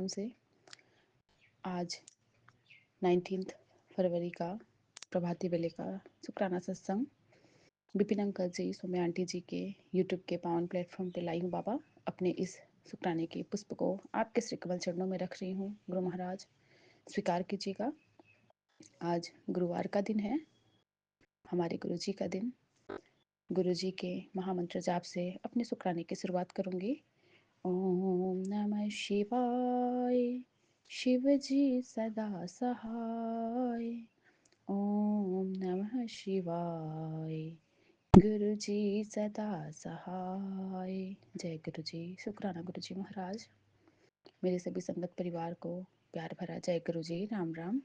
नाम से। आज 19 फरवरी का प्रभाती बेले का शुक्राना सत्संग विपिन अंकल जी, सौम्या आंटी जी के यूट्यूब के पावन प्लेटफॉर्म पे लाई हूँ। बाबा, अपने इस शुक्राने के पुष्प को आपके श्री कमल चरणों में रख रही हूँ। गुरु महाराज स्वीकार कीजिएगा। आज गुरुवार का दिन है, हमारे गुरु जी का दिन। गुरु जी के महामंत्र जाप से अपने शुक्राने की शुरुआत करूँगी। ओम नमः शिवाय, शिव जी सदा सहाय। ओम नमः शिवाय, गुरु जी सदा सहाय। जय गुरु जी। शुक्राना गुरु जी महाराज। मेरे सभी संगत परिवार को प्यार भरा जय गुरु जी। राम राम।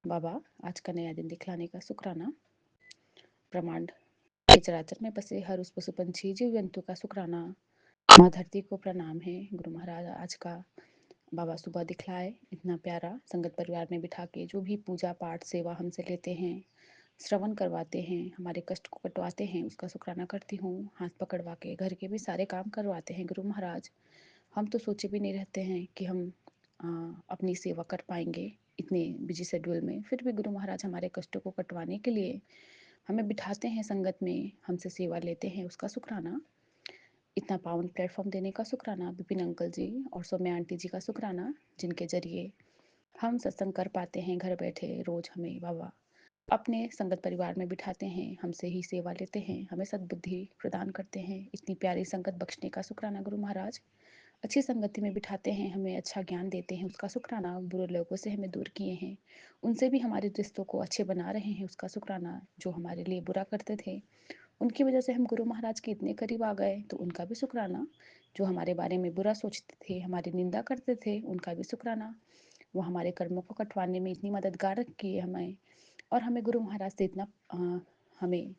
बाबा, आज का नया दिन दिखलाने का शुक्राना। ब्रह्मांड के चराचर में बसे हर उस पशु पंछी जीव जंतु का शुक्राना। माँ धरती को प्रणाम है। गुरु महाराज आज का बाबा सुबह दिखलाए, इतना प्यारा संगत परिवार में बिठा के जो भी पूजा पाठ सेवा हमसे लेते हैं, श्रवण करवाते हैं, हमारे कष्ट को कटवाते हैं, उसका शुक्राना करती हूँ। हाथ पकड़वा के घर के भी सारे काम करवाते हैं गुरु महाराज। हम तो सोचे भी नहीं रहते हैं कि हम अपनी सेवा कर पाएंगे इतने बिजी शेड्यूल में। फिर भी गुरु महाराज हमारे कष्टों को कटवाने के लिए हमें बिठाते हैं संगत में, हमसे सेवा लेते हैं, उसका शुक्राना। इतना पावन प्लेटफॉर्म देने का शुक्राना विपिन अंकल जी और सौम्या आंटी जी का शुक्राना, जिनके जरिए हम सत्संग कर पाते हैं घर बैठे। रोज हमें बाबा अपने संगत परिवार में बिठाते हैं, हमसे ही सेवा लेते हैं, हमें सद्बुद्धि प्रदान करते हैं। इतनी प्यारी संगत बख्शने का शुक्राना गुरु महाराज। अच्छी संगति में बिठाते हैं, हमें अच्छा ज्ञान देते हैं, उसका शुक्राना। बुरे लोगों से हमें दूर किए हैं, उनसे भी हमारे रिश्तों को अच्छे बना रहे हैं, उसका शुक्राना। जो हमारे लिए बुरा करते थे, उनकी वजह से हम गुरु महाराज के इतने करीब आ गए, तो उनका भी शुक्राना। जो हमारे बारे में बुरा सोचते थे, हमारी निंदा करते थे, उनका भी शुक्राना। वो हमारे कर्मों को कटवाने में इतनी मददगार किए हमें, और हमें गुरु महाराज से इतना हमें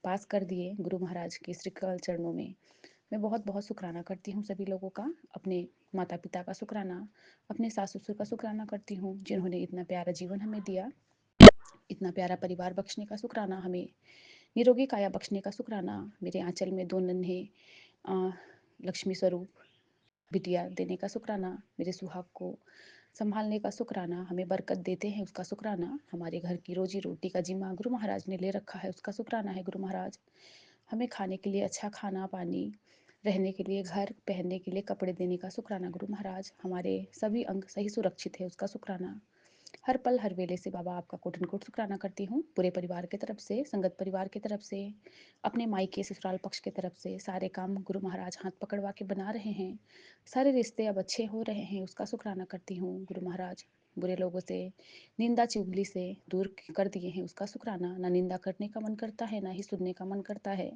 पास कर दिए गुरु महाराज के श्री चरणों में। मैं बहुत बहुत शुक्राना करती हूँ सभी लोगों का। अपने माता पिता का शुक्राना, अपने सास ससुर का शुक्राना करती हूँ, जिन्होंने इतना प्यारा जीवन हमें दिया, इतना प्यारा परिवार बख्शने का शुक्राना, हमें निरोगी काया बख्शने का शुक्राना। मेरे आंचल में 2 नन्हे लक्ष्मी स्वरूप बिटिया देने का शुक्राना, मेरे सुहाग को संभालने का शुक्राना, हमें बरकत देते हैं उसका शुक्राना। हमारे घर की रोजी रोटी का जिम्मा गुरु महाराज ने ले रखा है, उसका शुक्राना है गुरु महाराज। हमें खाने के लिए अच्छा खाना पानी, रहने के लिए घर, पहनने के लिए कपड़े देने का शुक्राना गुरु महाराज। हमारे सभी अंग सही सुरक्षित है, उसका शुक्राना। हर पल हर वेले से बाबा आपका कोटन कोट शुक्राना करती हूँ। पूरे परिवार की तरफ से, संगत परिवार की तरफ से, अपने मायके ससुराल पक्ष की तरफ से सारे काम गुरु महाराज हाथ पकड़वा के बना रहे हैं। सारे रिश्ते अब अच्छे हो रहे हैं, उसका शुक्राना करती हूँ गुरु महाराज। बुरे लोगों से, निंदा चुगली से दूर कर दिए हैं, उसका शुक्राना। ना निंदा करने का मन करता है, ना ही सुनने का मन करता है।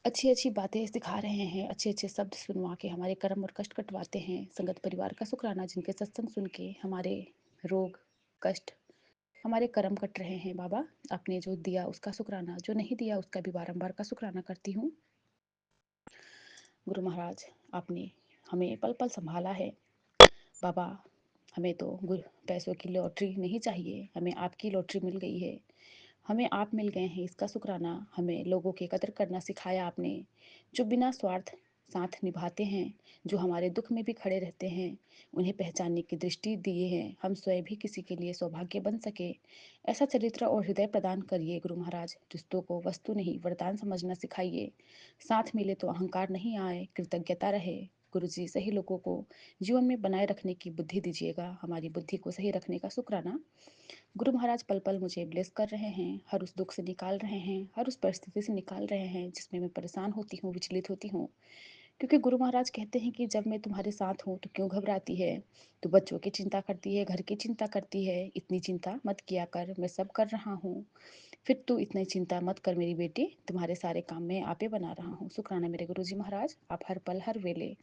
अच्छी अच्छी बातें सिखा रहे हैं, अच्छे अच्छे शब्द सुनवा के हमारे कर्म और कष्ट कटवाते हैं। संगत परिवार का शुक्राना, जिनके सत्संग सुन के हमारे रोग कष्ट, हमारे कर्म कट रहे हैं। बाबा, आपने जो दिया उसका शुक्राना, जो नहीं दिया उसका भी बारंबार का शुक्राना करती हूँ। गुरु महाराज, आपने हमें पल पल संभाला है। बाबा, हमें तो पैसों की लॉटरी नहीं चाहिए, हमें आपकी लॉटरी मिल गई है, हमें आप मिल गए हैं, इसका शुक्राना। हमें लोगों की कदर करना सिखाया आपने, जो बिना स्वार्थ साथ निभाते हैं, जो हमारे दुख में भी खड़े रहते हैं, उन्हें पहचानने की दृष्टि दिए हैं। हम स्वयं भी किसी के लिए सौभाग्य बन सके, ऐसा चरित्र और हृदय प्रदान करिए गुरु महाराज। रिश्तों को वस्तु नहीं वरदान समझना सिखाइए। साथ मिले तो अहंकार नहीं आए, कृतज्ञता रहे। गुरु जी, सही लोगों को जीवन में बनाए रखने की बुद्धि दीजिएगा, हमारी बुद्धि को सही रखने का शुक्राना। गुरु महाराज पल पल मुझे ब्लेस कर रहे हैं, हर उस दुख से निकाल रहे हैं, हर उस परिस्थिति से निकाल रहे हैं जिसमें मैं परेशान होती हूँ, विचलित होती हूँ। क्योंकि गुरु महाराज कहते हैं कि जब मैं तुम्हारे साथ हूँ तो क्यों घबराती है, तू बच्चों की चिंता करती है, घर की चिंता करती है, इतनी चिंता मत किया कर, मैं सब कर रहा हूँ। फिर तू इतनी चिंता मत कर मेरी बेटी, तुम्हारे सारे काम मैं आपे बना रहा हूँ। शुक्राना मेरे गुरु जी महाराज, आप हर पल हर वेले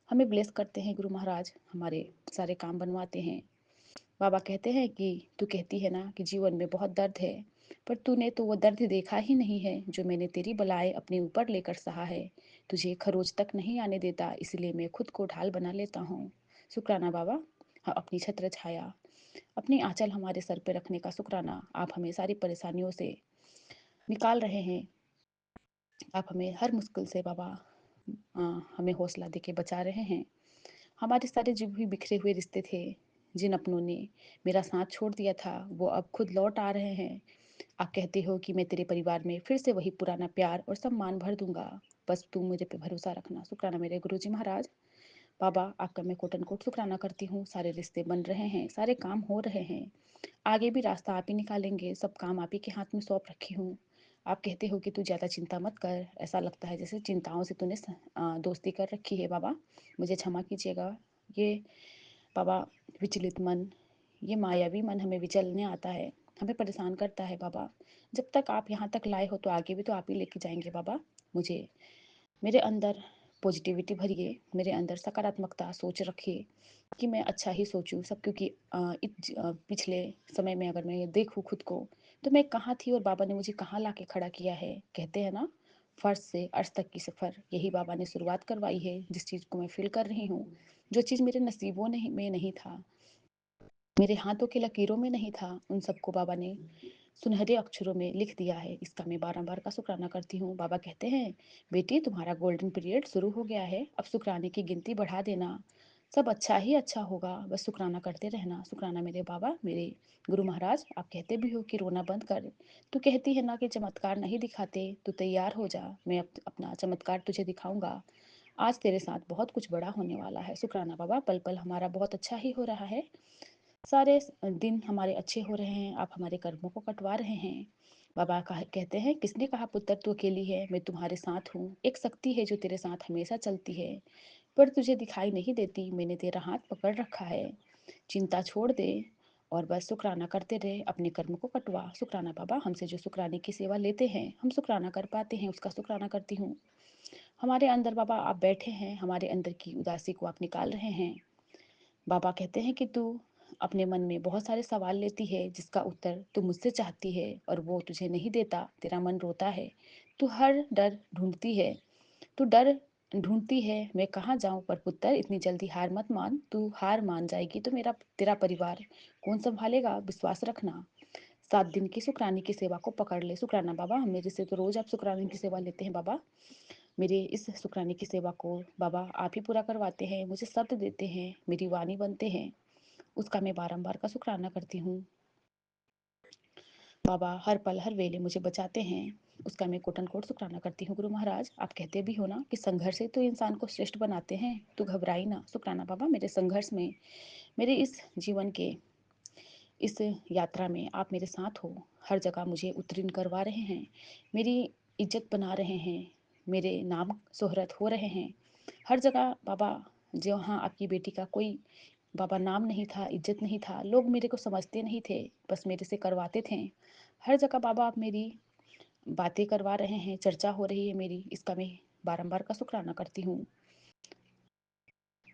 हमें ब्लेस करते हैं गुरु महाराज, हमारे सारे काम बनवाते हैं। बाबा कहते हैं कि तू कहती है ना कि जीवन में बहुत दर्द है, पर तूने तो वो दर्द देखा ही नहीं है जो मैंने तेरी बलाएं अपने ऊपर लेकर सहा है। तुझे खरोज तक नहीं आने देता, इसलिए मैं खुद को ढाल बना लेता हूँ। शुक्राना बाबा। हाँ, अपनी छत्र छाया, अपनी आंचल हमारे सर पे रखने का शुक्राना। आप हमें सारी परेशानियों से निकाल रहे हैं, आप हमें हर मुश्किल से बाबा हमें हौसला दे के बचा रहे हैं। हमारे सारे जो भी बिखरे हुए रिश्ते थे, जिन अपनों ने मेरा साथ छोड़ दिया था, वो अब खुद लौट आ रहे हैं। आप कहते हो कि मैं तेरे परिवार में फिर से वही पुराना प्यार और सम्मान भर दूँगा, बस तू मुझे पे भरोसा रखना। शुक्राना मेरे गुरुजी महाराज। बाबा, आपका मैं कोटन कोट शुक्राना करती हूँ। सारे रिश्ते बन रहे हैं, सारे काम हो रहे हैं। आगे भी रास्ता आप ही निकालेंगे, सब काम आप ही के हाथ में सौंप रखी हूँ। आप कहते हो कि तू ज़्यादा चिंता मत कर, ऐसा लगता है जैसे चिंताओं से तूने दोस्ती कर रखी है बाबा, मुझे क्षमा कीजिएगा। ये बाबा विचलित मन, ये मायावी मन हमें विचलने आता है, हमें परेशान करता है बाबा। जब तक आप यहाँ तक लाए हो तो आगे भी तो आप ही लेके जाएंगे बाबा। मुझे मेरे अंदर पॉजिटिविटी भरिए, मेरे अंदर सकारात्मकता सोच रखिए कि मैं अच्छा ही सोचूं सब, क्योंकि पिछले समय में अगर मैं देखूं खुद को, तो मैं कहाँ थी और बाबा ने मुझे कहाँ लाके खड़ा किया है। कहते हैं ना, फर्श से अर्श तक की सफ़र यही बाबा ने शुरुआत करवाई है। जिस चीज़ को मैं फील कर रही हूँ, जो चीज़ मेरे नसीबों में नहीं था, मेरे हाथों की लकीरों में नहीं था, उन सबको बाबा ने सुनहरे अक्षरों में लिख दिया है। इसका मैं बारंबार का शुक्राना करती हूँ। बाबा कहते हैं, बेटी तुम्हारा गोल्डन पीरियड शुरू हो गया है, अब शुक्राने की गिनती बढ़ा देना, सब अच्छा ही अच्छा होगा, बस शुक्राना करते रहना। शुक्राना मेरे बाबा, मेरे गुरु महाराज। आप कहते भी हो कि रोना बंद कर, तू कहती है ना कि चमत्कार नहीं दिखाते, तू तैयार हो जा, मैं अपना चमत्कार तुझे दिखाऊंगा। आज तेरे साथ बहुत कुछ बड़ा होने वाला है। शुक्राना बाबा, पल पल हमारा बहुत अच्छा ही हो रहा है, सारे दिन हमारे अच्छे हो रहे हैं, आप हमारे कर्मों को कटवा रहे हैं। बाबा कहते हैं, किसने कहा पुत्र तू अकेली है, मैं तुम्हारे साथ हूँ। एक शक्ति है जो तेरे साथ हमेशा चलती है, पर तुझे दिखाई नहीं देती। मैंने तेरा हाथ पकड़ रखा है, चिंता छोड़ दे और बस शुक्राना करते रहे, अपने कर्म को कटवा। शुक्राना बाबा, हमसे जो शुक्राने की सेवा लेते हैं, हम शुक्राना कर पाते हैं, उसका शुक्राना करती हूँ। हमारे अंदर बाबा आप बैठे हैं, हमारे अंदर की उदासी को आप निकाल रहे हैं। बाबा कहते हैं कि तू अपने मन में बहुत सारे सवाल लेती है, जिसका उत्तर तू मुझसे चाहती है और वो तुझे नहीं देता, तेरा मन रोता है। तू हर डर ढूंढती है, तू डर ढूंढती है मैं कहाँ जाऊं, पर पुत्र इतनी जल्दी हार मत मान। तू हार मान जाएगी तो मेरा तेरा परिवार कौन संभालेगा, विश्वास रखना। 7 दिन की शुक्राने की सेवा को पकड़ ले। शुक्राना बाबा, मेरे से तो रोज आप शुक्राने की सेवा लेते हैं बाबा, मेरे इस शुक्राने की सेवा को बाबा आप ही पूरा करवाते हैं, मुझे शब्द देते हैं, मेरी वाणी बनते हैं, उसका मैं बारंबार का शुक्राना करती हूँ। बाबा हर पल हर वेले मुझे बचाते हैं, उसका मैं कोटन कोट शुक्राना करती हूँ। गुरु महाराज, आप कहते भी हो ना कि संघर्ष से तो इंसान को श्रेष्ठ बनाते हैं, तू घबराई ना। शुक्राना बाबा, मेरे संघर्ष में, मेरे इस जीवन के इस यात्रा में आप मेरे साथ हो, हर जगह मुझे उत्तीर्ण करवा रहे हैं, मेरी इज्जत बना रहे हैं, मेरे नाम शोहरत हो रहे हैं हर जगह बाबा। जहाँ आपकी बेटी का कोई बाबा नाम नहीं था, इज्जत नहीं था, लोग मेरे को समझते नहीं थे, बस मेरे से करवाते थे। हर जगह बाबा आप मेरी बातें करवा रहे हैं, चर्चा हो रही है मेरी, इसका मैं बारंबार का शुक्राना करती हूँ।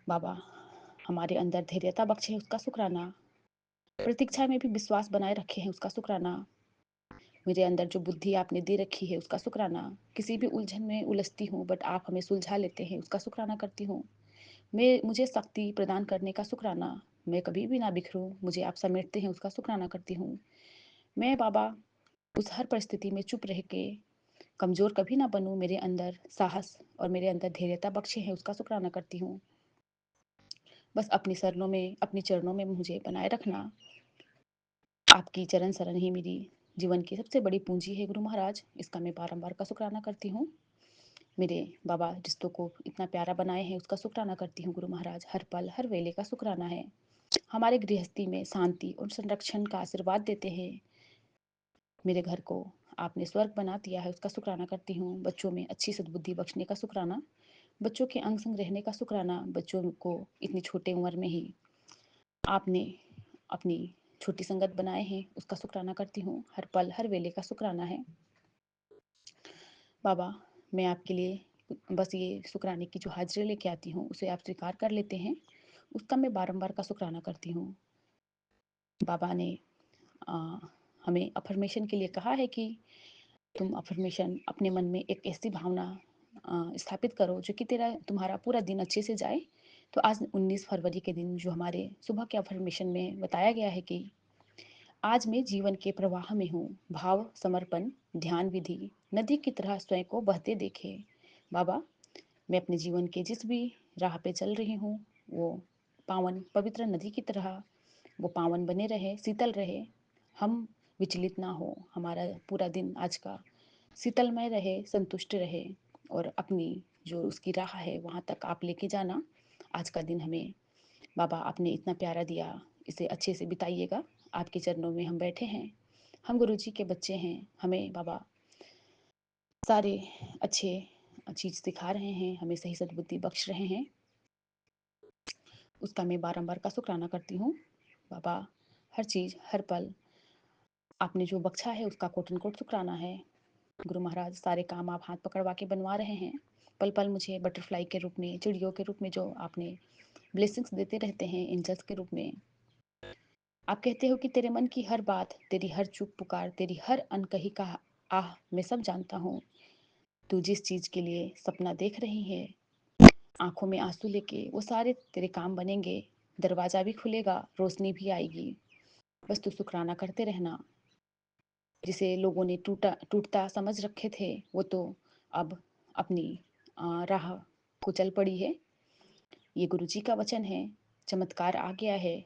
बाबा हमारे अंदर धैर्यता बख्शे, उसका शुक्राना। प्रतीक्षा में भी विश्वास बनाए रखे हैं, उसका शुक्राना। मेरे अंदर जो बुद्धि आपने दे रखी है, उसका शुक्राना। किसी भी उलझन में उलझती हूँ, बट आप हमें सुलझा लेते हैं, उसका शुक्राना करती हूँ। मैं मुझे शक्ति प्रदान करने का शुक्राना। मैं कभी भी ना बिखरूं, मुझे आप समेटते हैं, उसका शुक्राना करती हूँ। मैं बाबा उस हर परिस्थिति में चुप रह के कमज़ोर कभी ना बनूं, मेरे अंदर साहस और मेरे अंदर धैर्यता बख्शे हैं, उसका शुक्राना करती हूँ। बस अपनी शरणों में, अपने चरणों में मुझे बनाए रखना। आपकी चरण शरण ही मेरी जीवन की सबसे बड़ी पूंजी है गुरु महाराज, इसका मैं बारंबार का शुक्राना करती हूँ। मेरे बाबा रिश्तों को इतना प्यारा बनाए हैं, उसका शुक्राना करती हूँ गुरु महाराज। हर पल हर वेले का शुक्राना है। हमारे गृहस्थी में शांति और संरक्षण का आशीर्वाद देते हैं। मेरे घर को आपने स्वर्ग बना दिया है, उसका शुक्राना करती हूँ। बच्चों में अच्छी सद्बुद्धि बख्शने का शुक्राना, बच्चों के अंग संग रहने का शुक्राना। बच्चों को इतनी छोटे उम्र में ही आपने अपनी छोटी संगत बनाए हैं, उसका शुक्राना करती हूँ। हर पल हर वेले का शुक्राना है बाबा। मैं आपके लिए बस ये शुक्राने की जो हाजिरी लेके आती हूँ, उसे आप स्वीकार कर लेते हैं, उसका मैं बारंबार का शुक्राना करती हूँ। बाबा ने आ, हमें अफर्मेशन के लिए कहा है कि तुम अफर्मेशन अपने मन में एक ऐसी भावना स्थापित करो जो कि तुम्हारा पूरा दिन अच्छे से जाए। तो आज 19 फरवरी के दिन जो हमारे सुबह के अफर्मेशन में बताया गया है कि आज मैं जीवन के प्रवाह में हूँ, भाव समर्पण ध्यान विधि नदी की तरह स्वयं को बहते देखे। बाबा, मैं अपने जीवन के जिस भी राह पे चल रही हूँ, वो पावन पवित्र नदी की तरह वो पावन बने रहे, शीतल रहे, हम विचलित ना हो, हमारा पूरा दिन आज का शीतलमय रहे, संतुष्ट रहे और अपनी जो उसकी राह है वहाँ तक आप लेके जाना। आज का दिन हमें बाबा आपने इतना प्यारा दिया, इसे अच्छे से बिताइएगा। आपके चरणों में हम बैठे हैं, हम गुरु जी के बच्चे हैं, हमें बाबा सारे अच्छे चीज़ सिखा रहे हैं, हमें सही सद्बुद्धि बख्श रहे हैं। उसका मैं बारंबार का शुक्राना करती हूँ। बाबा हर चीज़ हर पल आपने जो बख्शा है उसका कोटन कोट शुक्राना है। गुरु महाराज सारे काम आप हाथ पकड़वा के बनवा रहे हैं, पल पल मुझे बटरफ्लाई के रूप में, चिड़ियों के रूप में जो आपने ब्लेसिंग्स देते रहते हैं, एंजल्स के रूप में। आप कहते हो कि तेरे मन की हर बात, तेरी हर चुप पुकार, तेरी हर अनकही का आह मैं सब जानता हूँ। तू जिस चीज़ के लिए सपना देख रही है, आंखों में आंसू लेके, वो सारे तेरे काम बनेंगे, दरवाजा भी खुलेगा, रोशनी भी आएगी। बस तू शुक्राना करते रहना। जिसे लोगों ने टूटता समझ रखे थे, वो तो अब अपनी राह को चल पड़ी है। ये गुरु जी का वचन है, चमत्कार आ गया है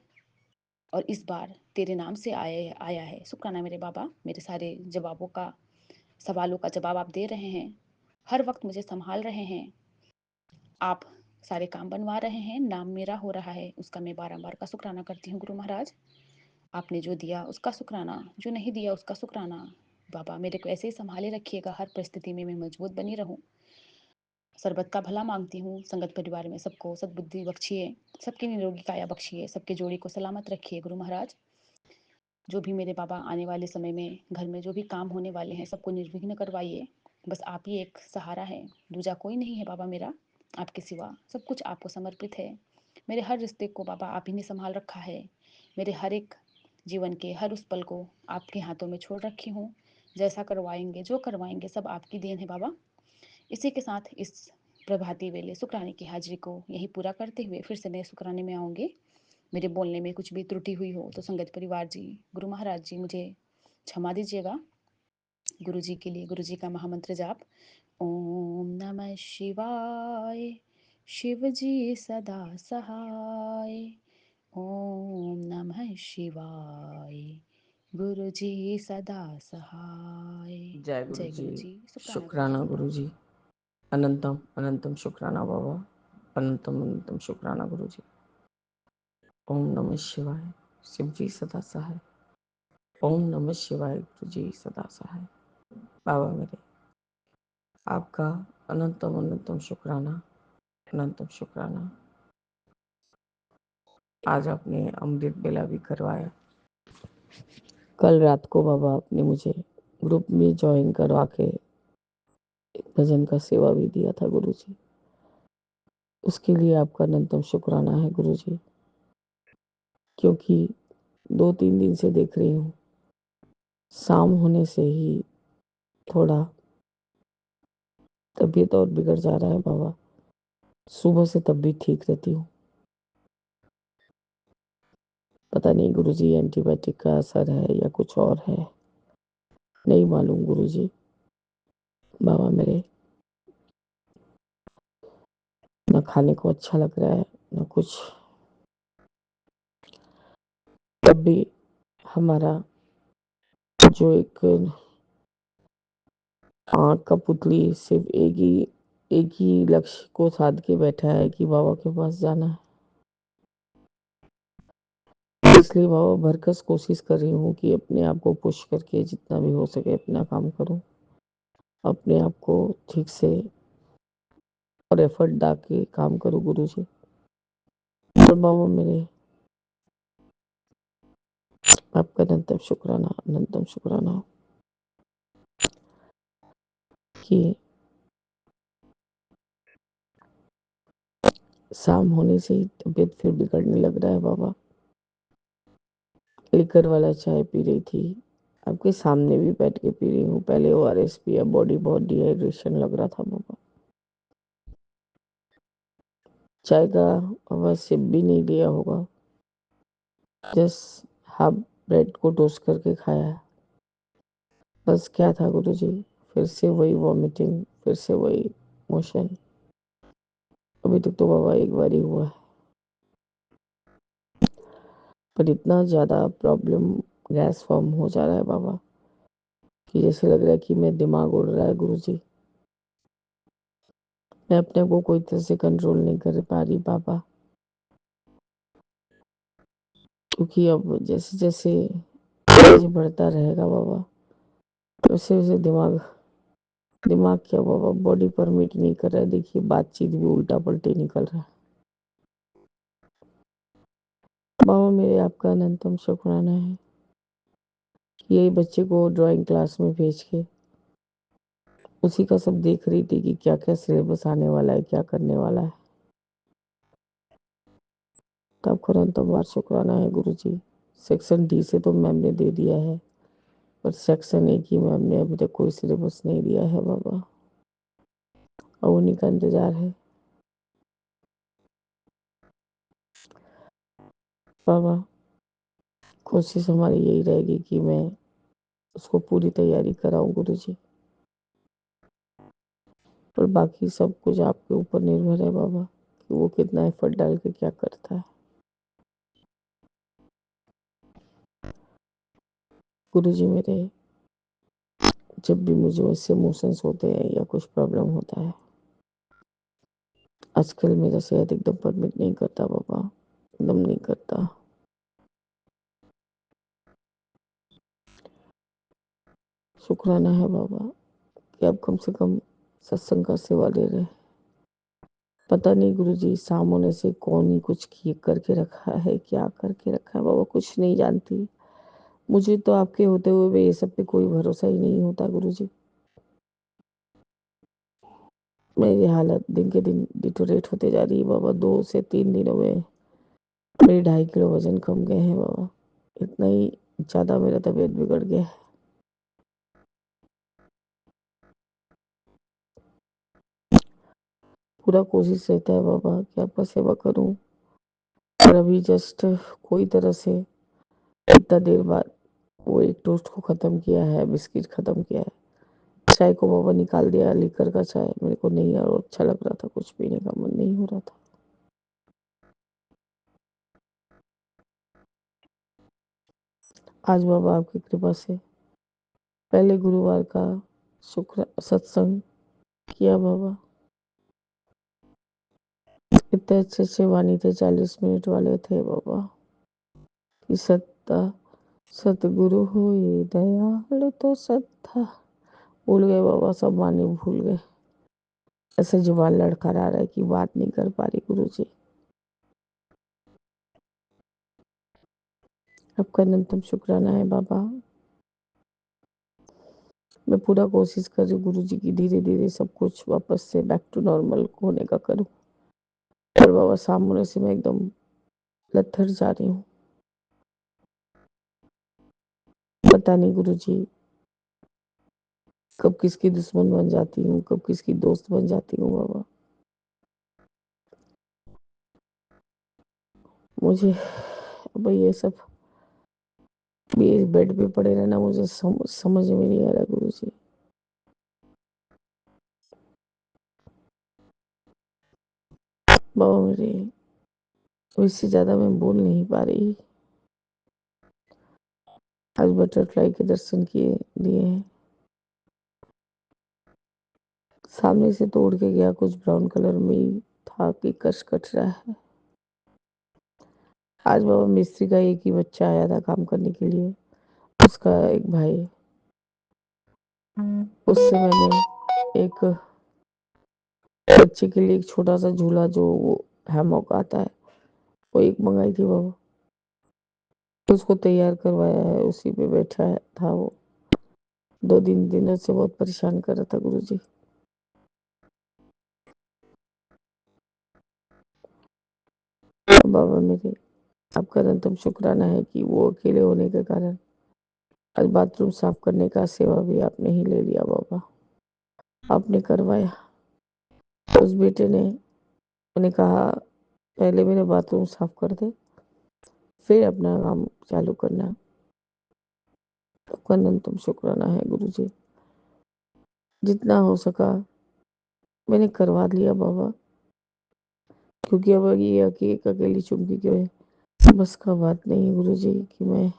और इस बार तेरे नाम से आया है। शुक्राना मेरे बाबा, मेरे सारे जवाबों का, सवालों का जवाब आप दे रहे हैं, हर वक्त मुझे संभाल रहे हैं, आप सारे काम बनवा रहे हैं, नाम मेरा हो रहा है, उसका मैं बारंबार का शुक्राना करती हूँ गुरु महाराज। आपने जो दिया उसका शुक्राना, जो नहीं दिया उसका शुक्राना। बाबा मेरे को ऐसे ही संभाले रखिएगा, हर परिस्थिति में मैं मजबूत बनी रहूं। सरबत का भला मांगती हूँ, संगत परिवार में सबको सद्बुद्धि बख्शिए, सबकी निरोगी काया बख्शिए, सबके जोड़ी को सलामत रखिए गुरु महाराज। जो भी मेरे बाबा आने वाले समय में घर में जो भी काम होने वाले हैं, सबको निर्विघ्न करवाइए। बस आप ही एक सहारा है, दूजा कोई नहीं है बाबा मेरा, आपके सिवा सब कुछ आपको समर्पित है। मेरे हर रिश्ते को बाबा आप ही ने संभाल रखा है, मेरे हर एक जीवन के हर उस पल को आपके हाथों में छोड़ रखी हूँ। जैसा करवाएंगे, जो करवाएंगे, सब आपकी देन है बाबा। इसी के साथ इस प्रभाती वेले शुक्राने की हाजिरी को यही पूरा करते हुए फिर से मैं शुक्राने में आऊँगी। मेरे बोलने में कुछ भी त्रुटि हुई हो तो संगत परिवार जी, गुरु महाराज जी मुझे क्षमा दीजिएगा। गुरु जी के लिए गुरु जी का महामंत्र जाप, ओम नमः शिवाय, शिव जी सदा सहाय। ओम नमः शिवाय, गुरु जी सदा सहाय। जय गुरु जय जी। गुरु जी, शुक्राना गुरु शुक्राना जी। गुरु जी। अनंतम अनंतम शुक्राना बाबा, अनंतम अनंतम शुक्राना गुरु जी। ओम नमः शिवाय, शिव जी सदा सहाय। ओम नमः शिवाय, गुरु जी सदा सहाय। बाबा मेरे, आपका अनंतम अनंतम शुक्राना, अनंतम शुक्राना। आज आपने अमृत बेला भी करवाया। कल रात को बाबा आपने मुझे ग्रुप में ज्वाइन करवा के एक भजन का सेवा भी दिया था गुरु जी। उसके लिए आपका अनंतम शुक्राना है गुरु जी, क्योंकि 2-3 दिन से देख रही हूँ, शाम होने से ही थोड़ा तबीयत और बिगड़ जा रहा है बाबा। सुबह से तब भी ठीक रहती हूँ। पता नहीं गुरुजी एंटीबायोटिक का असर है या कुछ और है, नहीं मालूम गुरुजी। बाबा मेरे, न खाने को अच्छा लग रहा है न कुछ। तब भी हमारा जो एक आँख का पुतली सिर्फ एक ही लक्ष्य को साध के बैठा है कि बाबा के पास जाना है। इसलिए बाबा भरकस कोशिश कर रही हूँ कि अपने आप को पुश करके जितना भी हो सके अपना काम करूँ, अपने आप को ठीक से और एफर्ट डाल के काम करूँ गुरु जी। और बाबा मेरे, आपका अनंतम शुक्राना, अनंतम शुक्राना कि शाम होने से ही तबीयत फिर बिगड़ने लग रहा है बाबा। लिकर वाला चाय पी रही थी, आपके सामने भी बैठ के पी रही हूँ। पहले ORS पिया, बॉडी बहुत डिहाइड्रेशन लग रहा था बाबा। चाय का बाबा सिप भी नहीं लिया होगा, जस्ट हाफ ब्रेड को टोस्ट करके खाया है। बस क्या था गुरु जी, फिर से वही वॉमिटिंग, फिर से वही मोशन। अभी तक तो बाबा एक बार ही हुआ है। पर इतना ज़्यादा प्रॉब्लम गैस फॉर्म हो जा रहा है बाबा कि जैसे लग रहा है कि मैं दिमाग उड़ रहा है गुरुजी। मैं अपने को कोई तरह से कंट्रोल नहीं कर पा रही बाबा, क्योंकि अब जैसे जैसे एज बढ़ता रहेगा बाबा, वैसे वैसे दिमाग दिमाग क्या बाबा, बॉडी परमिट नहीं कर रहा है। देखिए बातचीत भी उल्टा पलटी निकल रहा है। बाबा मेरे आपका अनंतम शुक्राना है कि यही बच्चे को ड्राइंग क्लास में भेज के उसी का सब देख रही थी कि क्या क्या सिलेबस आने वाला है, क्या करने वाला है। तो आपका अनंतम बार शुक्राना है गुरुजी। सेक्शन डी से तो मैम ने दे दिया है, पर सेक्शन ए की मैम ने अभी तक कोई सिलेबस नहीं दिया है बाबा, और उन्हीं का इंतजार है बाबा। कोशिश हमारी यही रहेगी कि मैं उसको पूरी तैयारी कराऊं गुरुजी, और बाकी सब कुछ आपके ऊपर निर्भर है बाबा कि वो कितना एफर्ट डाल के क्या करता है। गुरुजी मेरे, जब भी मुझे वैसे इमोशंस होते हैं या कुछ प्रॉब्लम होता है, आजकल मेरा सेहत एकदम परमिट नहीं करता बाबा, एकदम नहीं करता। शुक्राना है बाबा कि आप कम से कम सत्संग का सेवा ले रहे हैं। पता नहीं गुरुजी सामने से कौन ही कुछ किए करके रखा है, क्या करके रखा है बाबा, कुछ नहीं जानती। मुझे तो आपके होते हुए भी ये सब पे कोई भरोसा ही नहीं होता गुरुजी। मेरी हालत दिन के दिन डिटोरेट होते जा रही है बाबा। 2 से 3 दिनों में मेरे 2.5 किलो वजन कम गए हैं बाबा। इतना ही ज़्यादा मेरा तबीयत बिगड़ गया है। पूरा कोशिश रहता है बाबा कि आपका सेवा करूं, और अभी जस्ट कोई तरह से इतना देर बाद वो एक टोस्ट को ख़त्म किया है, बिस्किट ख़त्म किया है। चाय को बाबा निकाल दिया, लीकर का चाय मेरे को नहीं और अच्छा लग रहा था, कुछ पीने का मन नहीं हो रहा था। आज बाबा आपकी कृपा से पहले गुरुवार का शुक्र सत्संग किया बाबा। इतने अच्छे अच्छे वाणी थे, 40 मिनट वाले थे बाबा कि सत्ता सतगुरु होए दयाल तो सत्ता, भूल गए बाबा, सब वाणी भूल गए। ऐसे जुबान लड़खड़ा रहा है कि बात नहीं कर पा रही गुरुजी। आपका अनंतम शुक्राना है बाबा। मैं पूरा कोशिश कर रही हूँ गुरुजी की धीरे धीरे सब कुछ वापस से बैक टू नॉर्मल होने का करूँ, पर बाबा सामने से मैं एकदम लथड़ जा रही हूँ। पता नहीं गुरुजी कब किसकी दुश्मन बन जाती हूँ, कब किसकी दोस्त बन जाती हूँ बाबा। मुझे अब ये सब भी बेड पे पड़े रहना मुझे समझ में नहीं आ रहा गुरुजी। बाबा मेरे, इससे ज्यादा मैं बोल नहीं पा रही। आज बटरफ्लाई के दर्शन किए दिए हैं, सामने से तोड़ के गया, कुछ ब्राउन कलर में ही था कि कश कट रहा है। आज बाबा मिस्त्री का एक ही बच्चा आया था काम करने के लिए, उसका एक भाई, उससे मैंने एक बच्चे के लिए एक छोटा सा झूला जो वो हैमॉक आता है, वो एक मंगाई थी बाबा। उसको तैयार करवाया है, उसी पे बैठा है था वो। 2 दिनों से बहुत परेशान कर रहा था गुरुजी। बाबा मेरे, आपका अनंतम शुक्राना है कि वो अकेले होने के कारण आज बाथरूम साफ करने का सेवा भी आपने ही ले लिया बाबा, आपने करवाया। उस बेटे ने उन्हें कहा पहले मेरे बाथरूम साफ कर दे, फिर अपना काम चालू करना। आपका अनंतम शुक्राना है गुरुजी। जितना हो सका मैंने करवा लिया बाबा, क्योंकि अब ये एक अकेली चुमकी के बस का बात नहीं है गुरुजी कि मैं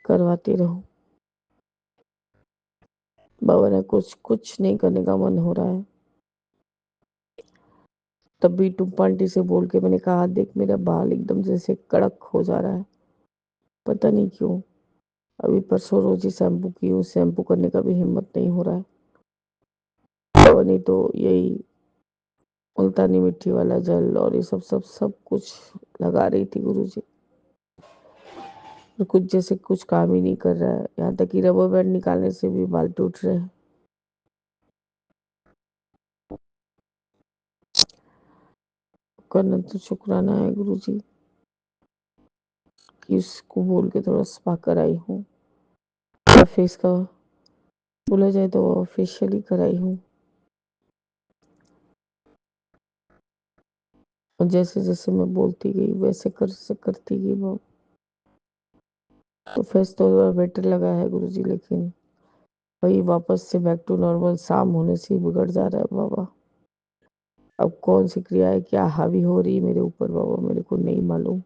करवाती रहूं। बाबा ने कुछ नहीं करने का मन हो रहा है। तब भी टुप्पा आंटी से बोल के मैंने कहा, देख मेरा बाल एकदम जैसे कड़क हो जा रहा है, पता नहीं क्यों। अभी परसों रोज ही शैम्पू की हूँ, शैम्पू करने का भी हिम्मत नहीं हो रहा है। और नहीं तो यही मुल्तानी मिट्टी वाला जल और ये सब सब सब कुछ लगा रही थी गुरुजी, और कुछ जैसे कुछ काम ही नहीं कर रहा है। यहाँ तक कि रबर बैंड निकालने से भी बाल टूट रहे हैं। करना तो शुक्राना है गुरुजी कि उसको बोल के थोड़ा स्पा कराई हूँ। फेस का बोला जाए तो फेशियल ही कराई हूँ, और जैसे जैसे मैं बोलती गई वैसे करती गई वो, तो फेस तो बेटर लगा है गुरुजी, लेकिन वही वापस से बैक टू नॉर्मल शाम होने से ही बिगड़ जा रहा है बाबा। अब कौन सी क्रिया है क्या हावी हो रही मेरे ऊपर बाबा, मेरे को नहीं मालूम।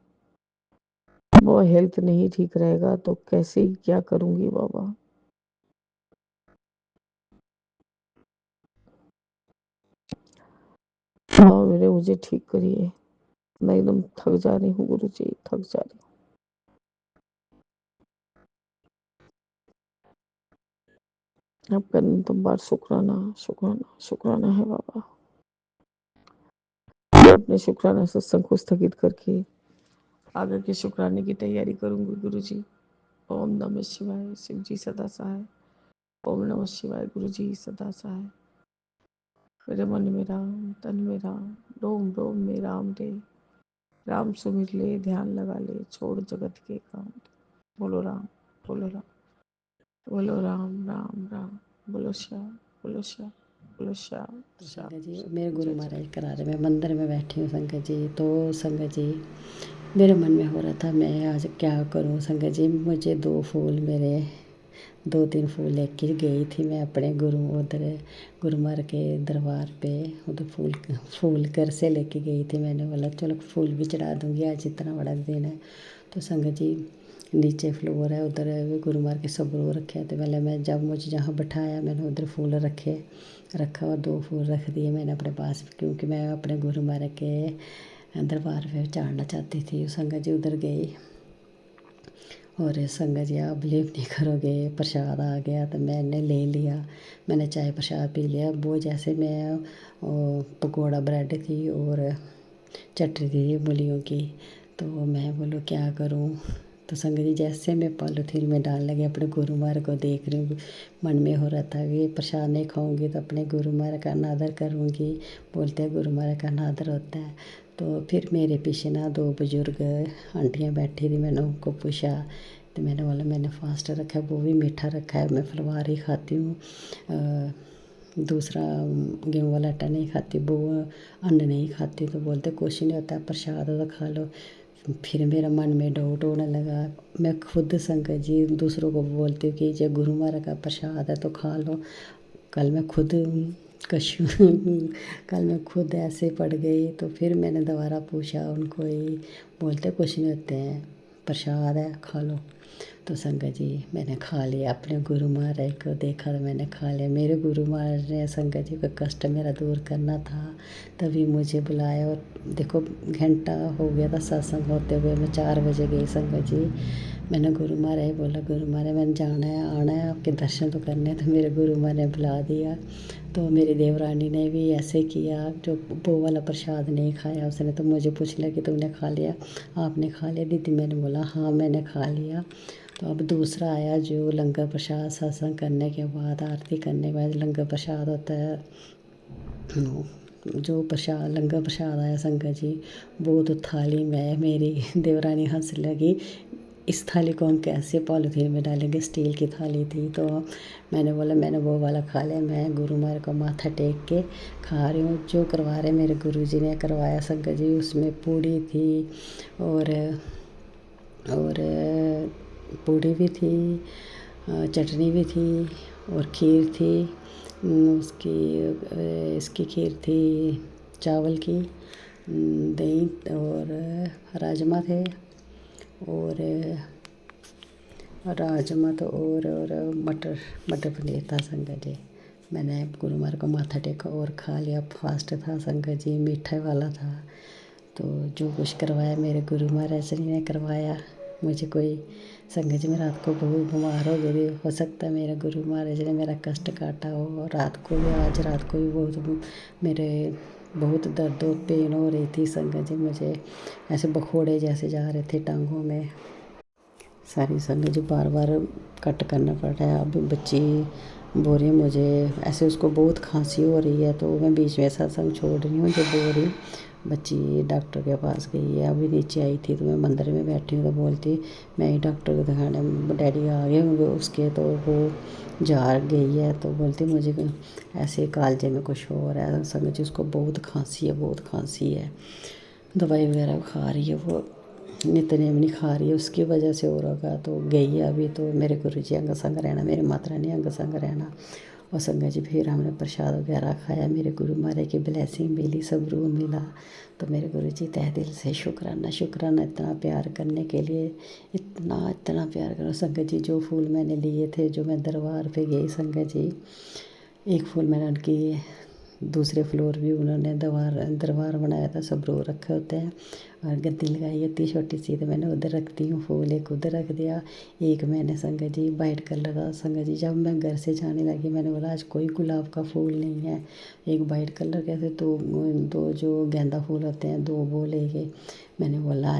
वो हेल्थ नहीं ठीक रहेगा तो कैसे ही क्या करूंगी बाबा। हाँ मेरे मुझे ठीक करिए, मैं एकदम थक जा रही हूँ गुरुजी, थक जा रही हूँ। आपका तुम बार शुक्राना शुक्राना शुक्राना है बाबा। मैं अपने शुक्राना सत्संग को स्थगित करके आगे के शुक्राने की तैयारी करूंगी गुरुजी। ओम नमः शिवाय, शिव जी सदा सहाय। ओम नमः शिवाय, गुरु जी सदा सहाय। मेरे मन में राम, तन में राम, रोम रोम में राम रे। राम सुमिर ले, ध्यान लगा ले, छोड़ जगत के काम। बोलो राम, बोलो राम, बोलो राम राम राम, बोलो श्याम, बोलो श्याम, बोलो श्याम तो श्याम। संगत जी मेरे गुरु जय जय। महाराज करा रहे, मैं मंदिर में बैठी हूँ संगत जी। तो संगत जी मेरे मन में हो रहा था मैं आज क्या करूँ संगत जी। मुझे 2 फूल मेरे 2-3 फूल लेके गई थी मैं अपने गुरु उधर गुरु महाराज के दरबार पे। उधर फूल फूल घर से लेके गई थी। मैंने बोला चलो फूल भी चढ़ा दूँगी, आज इतना बड़ा दिन है। तो संगत जी नीचे फ्लोर है, उधर गुरु महाराज के सबरो रखे थे। पहले मैं जब मुझे जहाँ बैठाया मैंने उधर फूल रखा और 2 फूल रख दिए मैंने अपने पास, क्योंकि मैं अपने गुरु महाराज के दरबार पे चढ़ना चाहती थी। संगत जी उधर गई और संगत जी आप बिलीव नहीं करोगे, प्रसाद आ गया तो मैंने ले लिया। मैंने चाय प्रसाद पी लिया। वो जैसे मैं पकौड़ा ब्रेड थी और चटनी थी मूलियों की, तो मैं बोलो क्या करूं। तो संगत जी जैसे मैं पॉलीथीन में डालने लगी अपने गुरु महाराज को देख रही हूँ, मन में हो रहा था कि प्रसाद नहीं खाऊंगी तो अपने गुरु महाराज का अनादर करूँगी। बोलते हैं गुरु महाराज का अनादर होता है। तो फिर मेरे पीछे ना 2 बुजुर्ग आंटियाँ बैठी थी, मैंने उनको पूछा तो मैंने बोला मैंने फास्ट रखा है, वो भी मीठा रखा है, मैं फलवार ही खाती हूँ, दूसरा गेहूँ वाला आटा नहीं खाती, वो अन्न नहीं खाती। तो बोलते कुछ नहीं होता, प्रसाद हो तो खा लो। फिर मेरा मन में डाउट होने लगा। मैं खुद संगत जी दूसरों को बोलती हूँ कि जब गुरु महाराज का प्रसाद है तो खा लो। कल मैं खुद कशु कल मैं खुद ऐसे पड़ गई। तो फिर मैंने दोबारा पूछा उनको, ही बोलते कुछ नहीं होते हैं, प्रसाद है खा लो। तो संगत जी मैंने खा लिया, अपने गुरु महाराज को देखा तो मैंने खा लिया। मेरे गुरु महाराज ने संगत जी का कष्ट मेरा दूर करना था, तभी मुझे बुलाया। और देखो घंटा हो गया था सत्संग होते हुए, मैं 4 बजे गई संगत जी। मैंने गुरु महाराज बोला गुरु महाराज मैंने जाना है आना है आपके दर्शन तो करने हैं। तो मेरे गुरु महाराज ने बुला दिया। तो मेरी देवरानी ने भी ऐसे किया, जो वो वाला प्रसाद नहीं खाया उसने। तो मुझे पूछ लिया कि तुमने खा लिया, आपने खा लिया दीदी। मैंने बोला हाँ मैंने खा लिया। तो अब दूसरा आया जो लंगर प्रसाद, सत्संग करने के बाद आरती करने के बाद लंगर प्रसाद होता है। जो प्रसाद लंगर प्रसाद आया संगत जी, वो तो थाली में मेरी देवरानी हंस लगी, इस थाली को हम कैसे पॉलीथीन में डालेंगे, स्टील की थाली थी। तो मैंने बोला मैंने वो वाला खा लिया, मैं गुरु महाराज को माथा टेक के खा रही हूँ। जो करवा रहे मेरे गुरु जी ने करवाया संगत जी, उसमें पूड़ी थी और पूड़ी भी थी, चटनी भी थी और खीर थी। उसकी इसकी खीर थी चावल की, दही और राजमा थे, और राजमा तो और मटर मटर पनीर था संगत जी। मैंने गुरु महाराज को माथा टेका और खा लिया। फास्ट था संगत जी, मीठे वाला था। तो जो कुछ करवाया मेरे गुरु महाराज जी ने करवाया। मुझे कोई संगत जी, मैं रात को बहुत बीमार हो गई थी। हो सकता है मेरे गुरु महाराज जी ने मेरा कष्ट काटा हो। रात को भी, आज रात को भी बहुत मेरे बहुत दर्द और पेन हो रही थी संगत जी। मुझे ऐसे बखोड़े जैसे जा रहे थे टांगों में। सारी संगत जी बार बार कट करना पड़ रहा है। अभी बच्ची बोल रही है मुझे ऐसे, उसको बहुत खांसी हो रही है, तो मैं बीच में सत्संग छोड़ रही हूँ। जो बोल रही बच्ची डॉक्टर के पास गई है, अभी नीचे आई थी तो मैं मंदिर में बैठी हूँ, तो बोलती मैं ही डॉक्टर को दिखाने, डैडी आ गए होंगे उसके, तो वो जा गई है। तो बोलती मुझे ऐसे कालजे में कुछ हो रहा है संगत जी। उसको बहुत खांसी है, बहुत खांसी है। दवाई वगैरह खा रही है, वो नितनेम नहीं खा रही है, उसकी वजह से हो रहा। तो गई है अभी। तो मेरे गुरु जी अंग संग रहना, मेरी माता रानी अंग संग रहना। और संगत जी फिर हमने प्रसाद वगैरह खाया, मेरे गुरु महाराज की ब्लेसिंग मिली, सब रू मिला। तो मेरे गुरु जी तहे दिल से शुक्राना, शुक्राना इतना प्यार करने के लिए, इतना प्यार करो संगत जी। जो फूल मैंने लिए थे, जो मैं दरबार पे गई संगत जी, एक फूल मैंने उनकी दूसरे फ्लोर भी उन्होंने दरबार बनाया था, सब रो रखे होते हैं, और गद्दी लगाई होती है छोटी सी, तो मैंने उधर रखती हूँ फूल, एक उधर रख दिया। एक मैंने संगत जी वाइट कलर का संगत जी, जब मैं घर से जाने लगी मैंने बोला आज कोई गुलाब का फूल नहीं है। एक वाइट कलर के थे, दो जो गेंदा फूल होते हैं, दो वो ले गए। मैंने बोला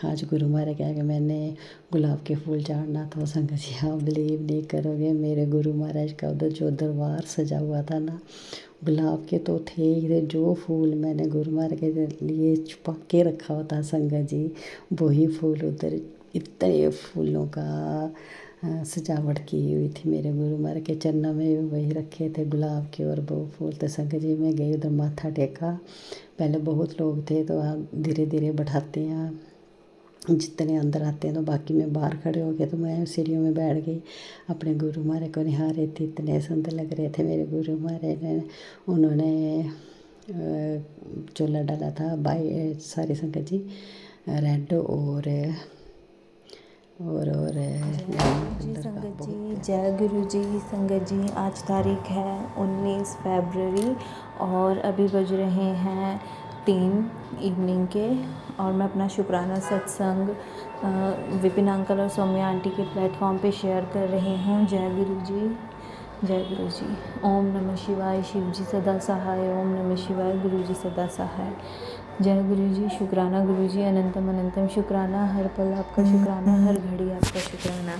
आज गुरु महाराज कह के मैंने गुलाब के फूल चाढ़ना था। संगत जी आप बिलीव नहीं करोगे, मेरे गुरु महाराज का उधर जो दरबार सजा हुआ था ना, गुलाब के तो थे ही थे। जो फूल मैंने गुरु महाराज के लिए छुपा के रखा हुआ था संगत जी, वही फूल उधर, इतने फूलों का सजावट की हुई थी। मेरे गुरु महाराज के चरणों में भी वही रखे थे गुलाब के और वो फूल। तो संगत जी मैं गई उधर, माथा टेका। पहले बहुत लोग थे, तो आप धीरे धीरे बैठाते हैं, जितने अंदर आते हैं, तो बाकी में बाहर खड़े हो गए। तो मैं सीढ़ियों में बैठ गई, अपने गुरु महाराज को निहार रही थी। इतने सुंदर लग रहे थे मेरे गुरु महाराज ने। उन्होंने चोला डाला था सारी संगत जी, रेड और जी संगत जी, जय गुरु जी। संगत जी आज तारीख है 19 फरवरी और अभी बज रहे हैं 3 इवनिंग के, और मैं अपना शुक्राना सत्संग विपिन अंकल और सौम्या आंटी के प्लेटफॉर्म पे शेयर कर रही हूँ। जय गुरु जी, जय गुरु जी। ओम नमः शिवाय, शिव जी सदा सहाय। ओम नमः शिवाय, गुरु जी सदा सहाय। जय गुरु जी, शुक्राना गुरु जी, अनंतम अनंतम शुक्राना। हर पल आपका शुक्राना, हर घड़ी आपका शुक्राना।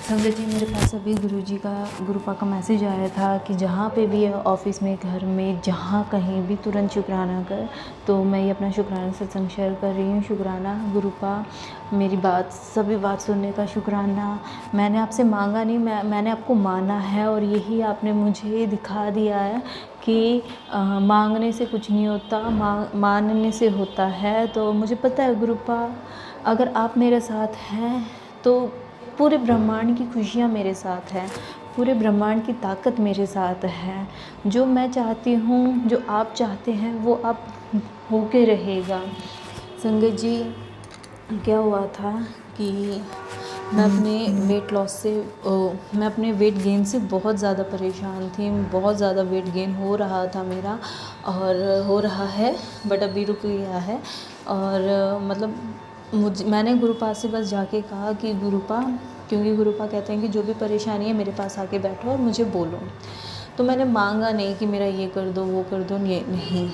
संगत जी मेरे पास अभी गुरुपा का मैसेज आया था कि जहाँ पे भी है, ऑफिस में, घर में, जहाँ कहीं भी तुरंत शुक्राना कर। तो मैं ये अपना शुक्राना सत्संग शेयर कर रही हूँ। शुक्राना गुरुपा, मेरी सभी बात सुनने का शुक्राना। मैंने आपसे मांगा नहीं, मैंने आपको माना है, और यही आपने मुझे दिखा दिया है कि मांगने से कुछ नहीं होता, मानने से होता है। तो मुझे पता है गुरुपा, अगर आप मेरे साथ हैं तो पूरे ब्रह्मांड की खुशियाँ मेरे साथ हैं, पूरे ब्रह्मांड की ताकत मेरे साथ है। जो मैं चाहती हूँ, जो आप चाहते हैं, वो आप होके रहेगा। संगत जी क्या हुआ था कि मैं अपने वेट लॉस से मैं अपने वेट गेन से बहुत ज़्यादा परेशान थी। बहुत ज़्यादा वेट गेन हो रहा था मेरा, और हो रहा है, बट अभी रुक गया है। और मतलब मैंने गुरुपा से बस जाके कहा कि गुरुपा, क्योंकि गुरुपा कहते हैं कि जो भी परेशानी है मेरे पास आके बैठो और मुझे बोलो। तो मैंने मांगा नहीं कि मेरा ये कर दो, वो कर दो, ये नहीं।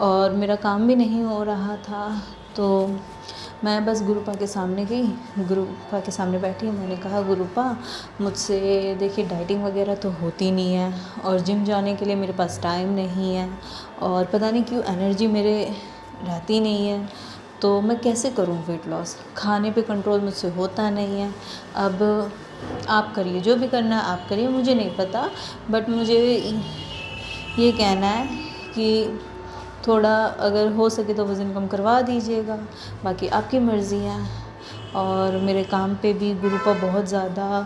और मेरा काम भी नहीं हो रहा था, तो मैं बस गुरुपा के सामने गई, गुरुपा के सामने बैठी। मैंने कहा गुरुपा, मुझसे देखिए डाइटिंग वगैरह तो होती नहीं है, और जिम जाने के लिए मेरे पास टाइम नहीं है, और पता नहीं क्यों एनर्जी मेरे रहती नहीं है। तो मैं कैसे करूं वेट लॉस? खाने पे कंट्रोल मुझसे होता नहीं है। अब आप करिए, जो भी करना है आप करिए, मुझे नहीं पता, बट मुझे ये कहना है कि थोड़ा अगर हो सके तो वज़न कम करवा दीजिएगा, बाकी आपकी मर्ज़ी है। और मेरे काम पे भी गुरुपा बहुत ज़्यादा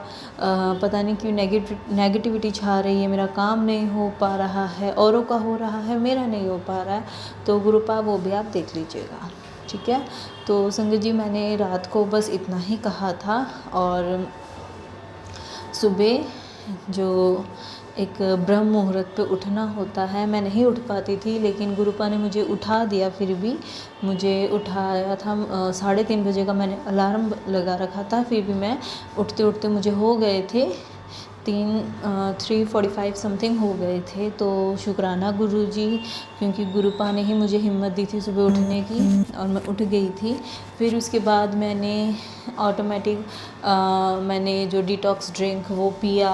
पता नहीं क्यों नेगेटिविटी छा रही है। मेरा काम नहीं हो पा रहा है, औरों का हो रहा है, मेरा नहीं हो पा रहा है। तो गुरुपा वो भी आप देख लीजिएगा, ठीक है। तो संगत जी, मैंने रात को बस इतना ही कहा था, और सुबह जो एक ब्रह्म मुहूर्त पे उठना होता है, मैं नहीं उठ पाती थी, लेकिन गुरुपा ने मुझे उठा दिया। फिर भी मुझे उठाया था 3:30 बजे का मैंने अलार्म लगा रखा था, फिर भी मैं उठते उठते मुझे हो गए थे 3:45 समथिंग हो गए थे। तो शुक्राना गुरुजी, क्योंकि गुरुपा ने ही मुझे हिम्मत दी थी सुबह उठने की, और मैं उठ गई थी। फिर उसके बाद मैंने ऑटोमेटिक मैंने जो डिटॉक्स ड्रिंक वो पिया,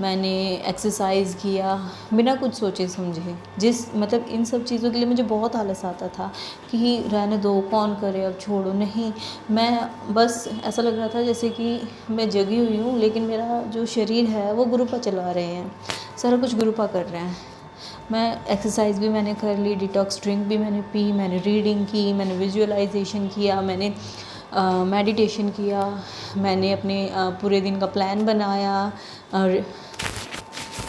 मैंने एक्सरसाइज किया बिना कुछ सोचे समझे। मतलब इन सब चीज़ों के लिए मुझे बहुत आलस आता था कि रहने दो, कौन करे, अब छोड़ो। नहीं, मैं बस ऐसा लग रहा था जैसे कि मैं जगी हुई हूँ, लेकिन मेरा जो शरीर है वो गुरुपा चला रहे हैं, सारा कुछ गुरुपा कर रहे हैं। मैं एक्सरसाइज भी मैंने कर ली, डिटॉक्स ड्रिंक भी मैंने पी, मैंने रीडिंग की, मैंने विजुअलाइजेशन किया, मैंने मेडिटेशन किया, मैंने अपने पूरे दिन का प्लान बनाया, और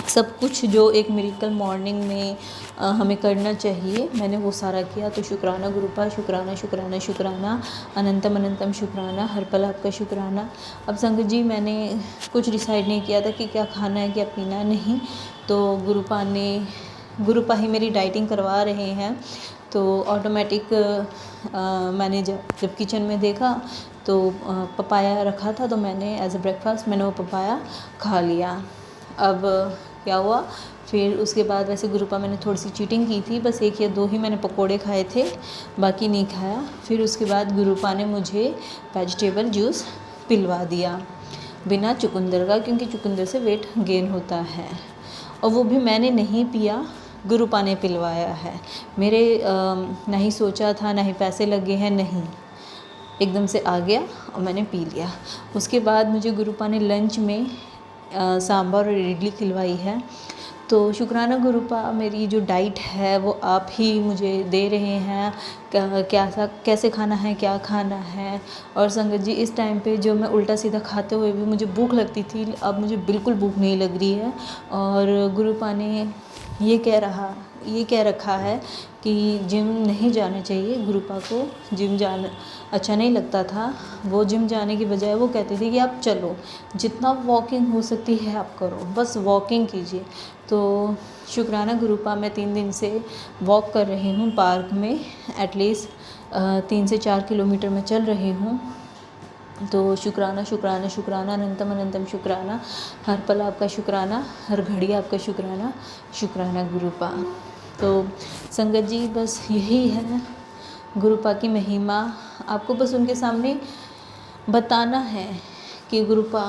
सब कुछ जो एक मिरेकल मॉर्निंग में हमें करना चाहिए, मैंने वो सारा किया। तो शुक्राना गुरुपा, शुक्राना शुक्राना शुक्राना, अनंतम अनंतम शुक्राना, हर पल आपका शुक्राना। अब संगत जी, मैंने कुछ डिसाइड नहीं किया था कि क्या खाना है क्या पीना है, नहीं। तो गुरुपा ही मेरी डाइटिंग करवा रहे हैं। तो ऑटोमेटिक मैंने जब किचन में देखा तो पपाया रखा था, तो मैंने एज अ ब्रेकफास्ट मैंने वो पपाया खा लिया। अब क्या हुआ, फिर उसके बाद वैसे गुरुपा मैंने थोड़ी सी चीटिंग की थी, बस 1 या 2 ही मैंने पकोड़े खाए थे, बाकी नहीं खाया। फिर उसके बाद गुरुपा ने मुझे वेजिटेबल जूस पिलवा दिया बिना चुकंदर का, क्योंकि चुकंदर से वेट गेन होता है, और वो भी मैंने नहीं पिया, गुरुपा ने पिलवाया है। मेरे नहीं सोचा था, ना ही पैसे लगे हैं, नहीं, एकदम से आ गया और मैंने पी लिया। उसके बाद मुझे गुरुपा ने लंच में सांभर और इडली खिलवाई है। तो शुक्राना गुरुपा, मेरी जो डाइट है वो आप ही मुझे दे रहे हैं, कैसे खाना है, क्या खाना है। और संगत जी, इस टाइम पे जो मैं उल्टा सीधा खाते हुए भी मुझे भूख लगती थी, अब मुझे बिल्कुल भूख नहीं लग रही है। और गुरुपा ने ये कह रखा है कि जिम नहीं जाना चाहिए। गुरुपा को जिम जाना अच्छा नहीं लगता था, वो जिम जाने की बजाय वो कहते थे कि आप चलो, जितना वॉकिंग हो सकती है आप करो, बस वॉकिंग कीजिए। तो शुक्राना गुरुपा, मैं 3 दिन से वॉक कर रही हूँ पार्क में, एटलीस्ट 3 से 4 किलोमीटर मैं चल रही हूँ। तो शुक्राना शुक्राना शुक्राना, अनंतम अनंतम शुक्राना, हर पल आपका शुक्राना, हर घड़ी आपका शुक्राना, शुक्राना गुरुपा। तो संगत जी, बस यही है गुरुपा की महिमा। आपको बस उनके सामने बताना है कि गुरुपा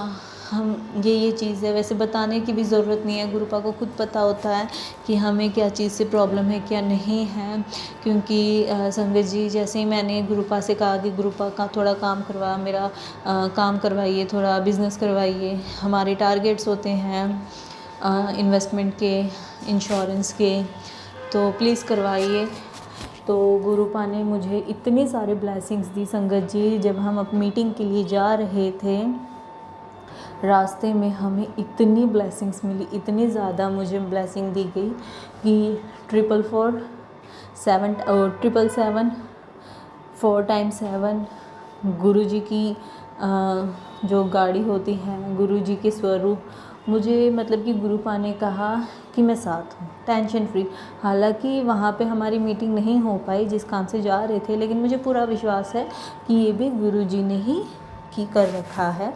हम ये चीज़ है। वैसे बताने की भी ज़रूरत नहीं है, गुरुपा को खुद पता होता है कि हमें क्या चीज़ से प्रॉब्लम है क्या नहीं है। क्योंकि संगत जी, जैसे ही मैंने गुरुपा से कहा कि गुरुपा का थोड़ा काम करवा, मेरा काम करवाइए, थोड़ा बिज़नेस करवाइए, हमारे टारगेट्स होते हैं इन्वेस्टमेंट के, इंश्योरेंस के, तो प्लीज़ करवाइए। तो गुरुपा ने मुझे इतनी सारे ब्लेसिंग्स दी संगत जी। जब हम अपनी मीटिंग के लिए जा रहे थे, रास्ते में हमें इतनी ब्लेसिंग्स मिली, इतनी ज़्यादा मुझे ब्लेसिंग दी गई कि 444 777 4 times 7 गुरु जी की जो गाड़ी होती है, गुरु जी के स्वरूप, मुझे मतलब कि गुरुपा ने कहा कि मैं साथ हूँ, टेंशन फ्री। हालांकि वहाँ पे हमारी मीटिंग नहीं हो पाई जिस काम से जा रहे थे, लेकिन मुझे पूरा विश्वास है कि ये भी गुरु जी ने ही कर रखा है।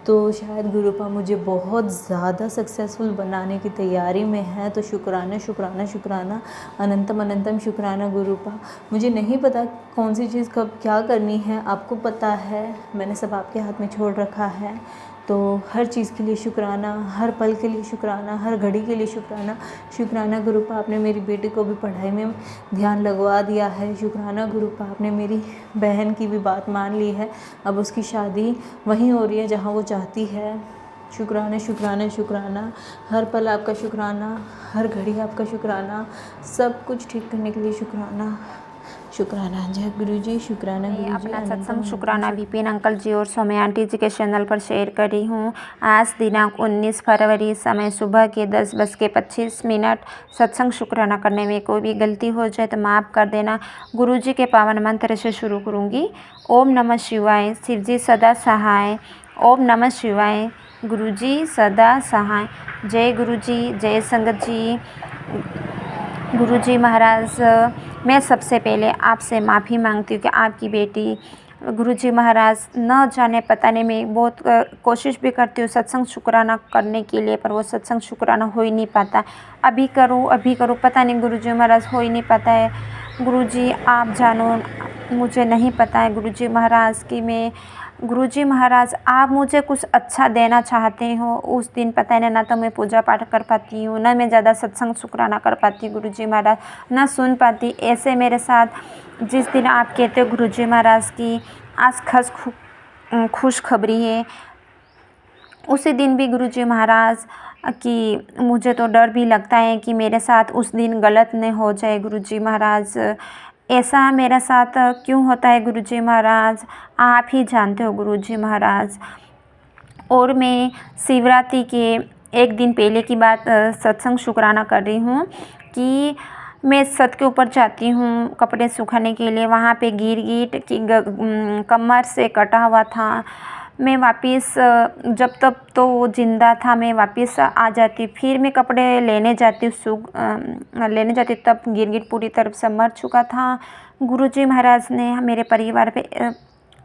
तो शायद गुरुपा मुझे बहुत ज़्यादा सक्सेसफुल बनाने की तैयारी में है। तो शुक्राना शुक्राना शुक्राना, अनंतम अनंतम शुक्राना गुरुपा। मुझे नहीं पता कौन सी चीज़ कब क्या करनी है, आपको पता है, मैंने सब आपके हाथ में छोड़ रखा है। तो हर चीज़ के लिए शुक्राना, हर पल के लिए शुक्राना, हर घड़ी के लिए शुक्राना। शुक्राना गुरुपा, आपने मेरी बेटी को भी पढ़ाई में ध्यान लगवा दिया है। शुक्राना गुरुपा, आपने मेरी बहन की भी बात मान ली है, अब उसकी शादी वहीं हो रही है जहाँ वो चाहती है। शुक्राना शुक्राना शुक्राना, हर पल आपका शुक्राना, हर घड़ी आपका शुक्राना, सब कुछ ठीक करने के लिए शुक्राना। शुक्राना। जय गुरु जी, शुक्राना गुरु जी। अपना सत्संग शुक्राना विपिन अंकल जी और सौम्या आंटी जी के चैनल पर शेयर कर रही हूँ। आज दिनांक 19 फरवरी, समय सुबह के 10:25। सत्संग शुक्राना करने में कोई भी गलती हो जाए तो माफ़ कर देना। गुरु जी के पावन मंत्र से शुरू करूँगी। ओम नमः शिवाय, शिव जी सदा सहाय। ओम नमः शिवाय, गुरु जी सदा सहाय। जय गुरु जी, जय संगत जी। गुरु जी महाराज, मैं सबसे पहले आपसे माफ़ी मांगती हूँ कि आपकी बेटी गुरु जी महाराज न जाने पता नहीं, मैं बहुत कोशिश भी करती हूँ सत्संग शुक्राना करने के लिए, पर वो सत्संग शुक्राना हो ही नहीं पाता। अभी करूँ पता नहीं गुरु जी महाराज, हो ही नहीं पाता है। गुरु जी आप जानो, मुझे नहीं पता है गुरु जी महाराज कि मैं, गुरु जी महाराज आप मुझे कुछ अच्छा देना चाहते हो। उस दिन पता है ना तो मैं पूजा पाठ कर पाती हूँ, ना मैं ज़्यादा सत्संग शुक्राना कर पाती गुरु जी महाराज, ना सुन पाती। ऐसे मेरे साथ जिस दिन आप कहते हो गुरु जी महाराज की आज खुशखबरी है, उसी दिन भी गुरु जी महाराज कि मुझे तो डर भी लगता है कि मेरे साथ उस दिन गलत नहीं हो जाए। गुरु जी महाराज ऐसा मेरे साथ क्यों होता है गुरु जी महाराज, आप ही जानते हो गुरु जी महाराज। और मैं शिवरात्रि के एक दिन पहले की बात सत्संग शुक्राना कर रही हूँ कि मैं छत के ऊपर जाती हूँ कपड़े सुखाने के लिए। वहाँ पे गिरगिट की कमर से कटा हुआ था। मैं वापस जब तक तो वो ज़िंदा था, मैं वापस आ जाती। फिर मैं कपड़े लेने जाती तब गिरगिट पूरी तरफ से मर चुका था। गुरुजी महाराज ने मेरे परिवार पे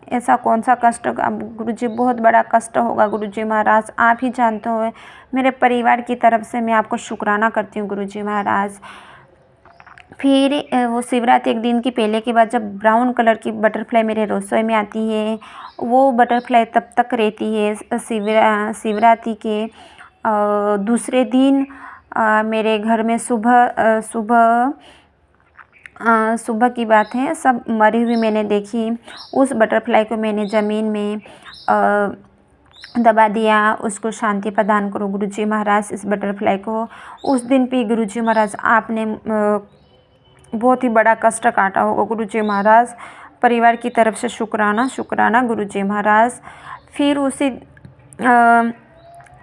ऐसा कौन सा कष्ट, गुरुजी बहुत बड़ा कष्ट होगा गुरुजी महाराज, आप ही जानते हो। मेरे परिवार की तरफ से मैं आपको शुक्राना करती हूँ गुरुजी महाराज। फिर वो शिवरात्रि एक दिन की पहले के बाद जब ब्राउन कलर की बटरफ्लाई मेरे रसोई में आती है, वो बटरफ्लाई तब तक रहती है शिवरात्रि के दूसरे दिन। मेरे घर में सुबह की बात है, सब मरी हुई मैंने देखी। उस बटरफ्लाई को मैंने ज़मीन में दबा दिया। उसको शांति प्रदान करो गुरुजी महाराज इस बटरफ्लाई को। उस दिन भी गुरुजी महाराज आपने बहुत ही बड़ा कष्ट काटा होगा गुरुजी महाराज। परिवार की तरफ से शुक्राना गुरुजी महाराज। फिर उसी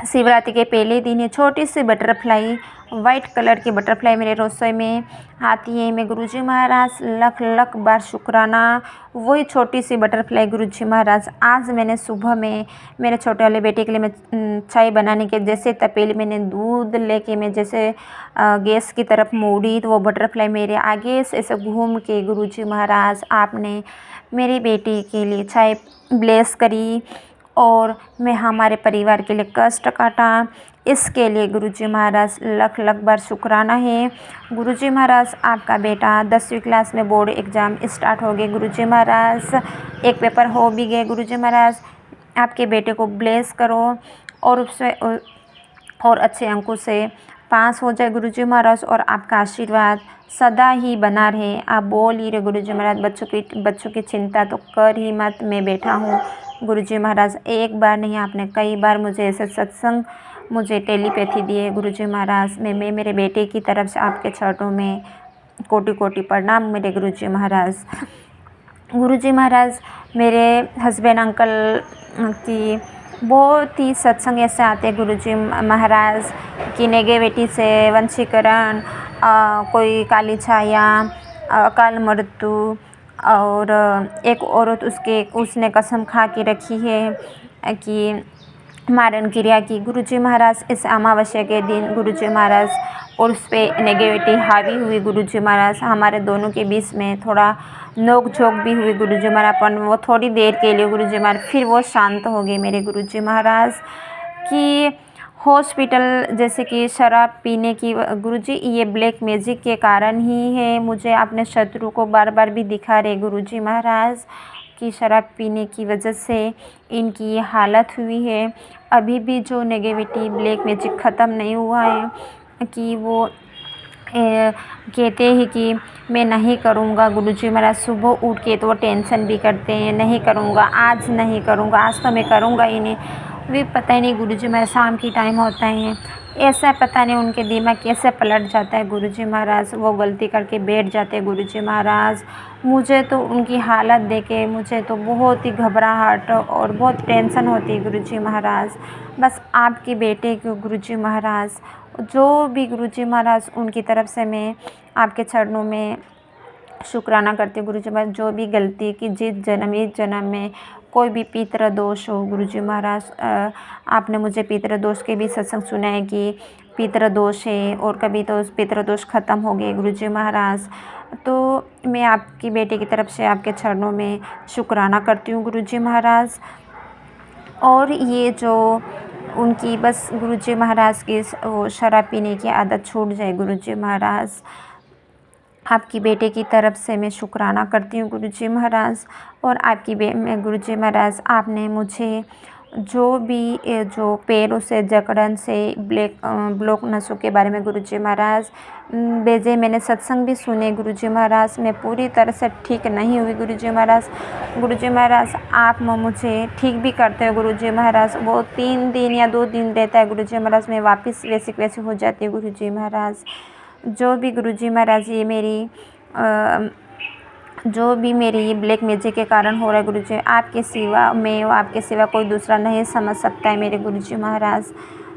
शिवरात्रि के पहले दिन है, छोटी सी बटरफ्लाई, वाइट कलर की बटरफ्लाई मेरे रसोई में आती है। मैं गुरुजी महाराज लख बार शुक्राना। वही छोटी सी बटरफ्लाई गुरुजी महाराज, आज मैंने सुबह में मेरे छोटे वाले बेटे के लिए मैं चाय बनाने के जैसे तपेली मैंने दूध लेके मैं जैसे गैस की तरफ मोड़ी, तो वो बटरफ्लाई मेरे आगे से ऐसे घूम के गुरुजी महाराज आपने मेरी बेटी के लिए चाय ब्लेस करी और मैं हमारे परिवार के लिए कष्ट काटा। इसके लिए गुरुजी महाराज लख बार शुक्राना है। गुरुजी महाराज आपका बेटा 10वीं क्लास में बोर्ड एग्ज़ाम स्टार्ट हो गए गुरुजी महाराज, एक पेपर हो भी गए गुरुजी महाराज। आपके बेटे को ब्लेस करो और उससे और अच्छे अंकों से पास हो जाए गुरुजी महाराज, और आपका आशीर्वाद सदा ही बना रहे। आप बोल ही रहे गुरुजी महाराज, बच्चों की चिंता तो कर ही मत, मैं बैठा हूँ गुरुजी महाराज। एक बार नहीं, आपने कई बार मुझे ऐसे सत्संग, मुझे टेलीपैथी दिए गुरुजी महाराज। मैं मेरे बेटे की तरफ से आपके चरणों में कोटि प्रणाम मेरे गुरुजी महाराज। गुरुजी महाराज मेरे हस्बैंड अंकल की बहुत ही सत्संग ऐसे आते हैं गुरुजी महाराज की नेगेटिविटी से वंशीकरण, कोई काली छाया, अकाल मृत्यु, और एक औरत उसने कसम खा के रखी है कि मारण क्रिया की। गुरुजी महाराज इस अमावस्या के दिन गुरुजी महाराज और उस पर नेगेटिविटी हावी हुई गुरुजी महाराज। हमारे दोनों के बीच में थोड़ा नोक झोंक भी हुई गुरुजी महाराज, पर वो थोड़ी देर के लिए गुरुजी महाराज, फिर वो शांत हो गए मेरे गुरुजी महाराज। कि हॉस्पिटल जैसे कि शराब पीने की, गुरुजी ये ब्लैक मैजिक के कारण ही है। मुझे अपने शत्रु को बार भी दिखा रहे गुरुजी महाराज कि शराब पीने की वजह से इनकी ये हालत हुई है। अभी भी जो नेगेटिविटी ब्लैक मैजिक ख़त्म नहीं हुआ है, कि वो कहते हैं कि मैं नहीं करूँगा गुरुजी महाराज। सुबह उठ के तो वो टेंशन भी करते हैं, नहीं करूँगा, आज नहीं करूँगा, आज तो मैं करूँगा ही नहीं। वे पता ही नहीं गुरुजी महाराज, शाम की टाइम होता है ऐसा पता नहीं उनके दिमाग कैसे पलट जाता है गुरुजी महाराज, वो गलती करके बैठ जाते हैं गुरुजी महाराज। मुझे तो उनकी हालत देख के मुझे तो बहुत ही घबराहट और बहुत टेंशन होती है गुरुजी महाराज। बस आपके बेटे को गुरुजी महाराज, जो भी गुरुजी महाराज उनकी तरफ से मैं आपके चरणों में शुक्राना करती हूँ गुरुजी महाराज। जो भी गलती की जिस जन्म में कोई भी पितृ दोष हो गुरुजी महाराज, आपने मुझे पितृ दोष के भी सत्संग सुना है कि पितृ दोष है और कभी तो पितृ दोष ख़त्म हो गए गुरुजी महाराज। तो मैं आपकी बेटे की तरफ से आपके चरणों में शुक्राना करती हूँ गुरुजी महाराज। और ये जो उनकी बस गुरुजी महाराज की वो शराब पीने की आदत छूट जाए गुरुजी महाराज, आपकी बेटे की तरफ से मैं शुक्राना करती हूँ गुरुजी महाराज। और आपकी मैं गुरुजी महाराज, आपने मुझे जो भी जो पैरों से जकड़न से ब्लॉक नसों के बारे में गुरुजी महाराज भेजे, मैंने सत्संग भी सुने गुरुजी महाराज। मैं पूरी तरह से ठीक नहीं हुई गुरुजी महाराज। गुरुजी महाराज आप मुझे ठीक भी करते हो गुरुजी महाराज। वो 3 दिन या 2 दिन रहता है गुरुजी महाराज, मैं वापस वैसे हो जाती हूँ गुरुजी महाराज। जो भी गुरुजी महाराज ये मेरी जो भी मेरी ब्लैक मैजिक के कारण हो रहा है गुरुजी, आपके सिवा मैं आपके सिवा कोई दूसरा नहीं समझ सकता है मेरे गुरुजी महाराज।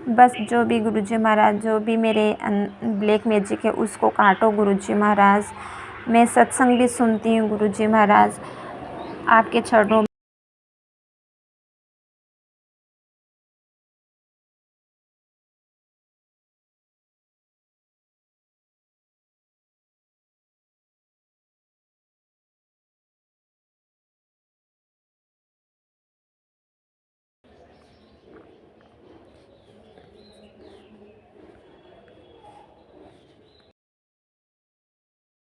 बस जो भी गुरुजी महाराज, जो भी मेरे ब्लैक मैजिक है उसको काटो गुरुजी महाराज। मैं सत्संग भी सुनती हूँ गुरुजी महाराज, आपके चरणों